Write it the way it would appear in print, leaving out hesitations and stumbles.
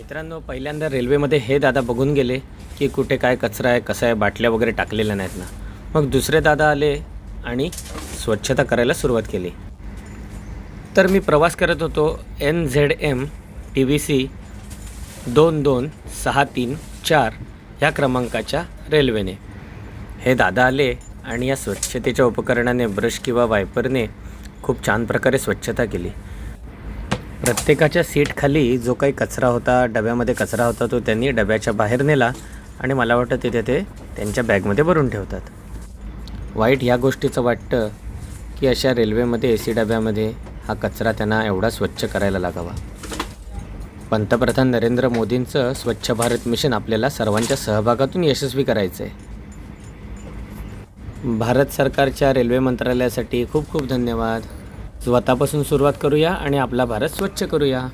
मित्रांनो, पहिल्यांदा रेल्वेमध्ये हे दादा बघून गेले की कुठे काय कचरा आहे, कसा आहे, बाटल्या वगैरे टाकलेल्या नाहीत ना. मग दुसरे दादा आले आणि स्वच्छता करायला सुरुवात केली. तर मी प्रवास करत होतो NZM TVC 22634 ह्या क्रमांकाच्या रेल्वेने. हे दादा आले आणि या स्वच्छतेच्या उपकरणाने ब्रश किंवा वायपरने खूप छान प्रकारे स्वच्छता केली. प्रत्येकाच्या सीटखाली जो काही कचरा होता, डब्यामध्ये कचरा होता, तो त्यांनी डब्याच्या बाहेर नेला आणि मला वाटतं तिथे ते त्यांच्या बॅगमध्ये भरून ठेवतात. वाईट ह्या गोष्टीचं वाटतं की अशा रेल्वेमध्ये AC डब्यामध्ये हा कचरा त्यांना एवढा स्वच्छ करायला लागावा. पंतप्रधान नरेंद्र मोदींचं स्वच्छ भारत मिशन आपल्याला सर्वांच्या सहभागातून यशस्वी करायचं आहे. भारत सरकारच्या रेल्वे मंत्रालयासाठी खूप खूप धन्यवाद. स्वतःपासून सुरुवात करूया आणि आपला भारत स्वच्छ करूया.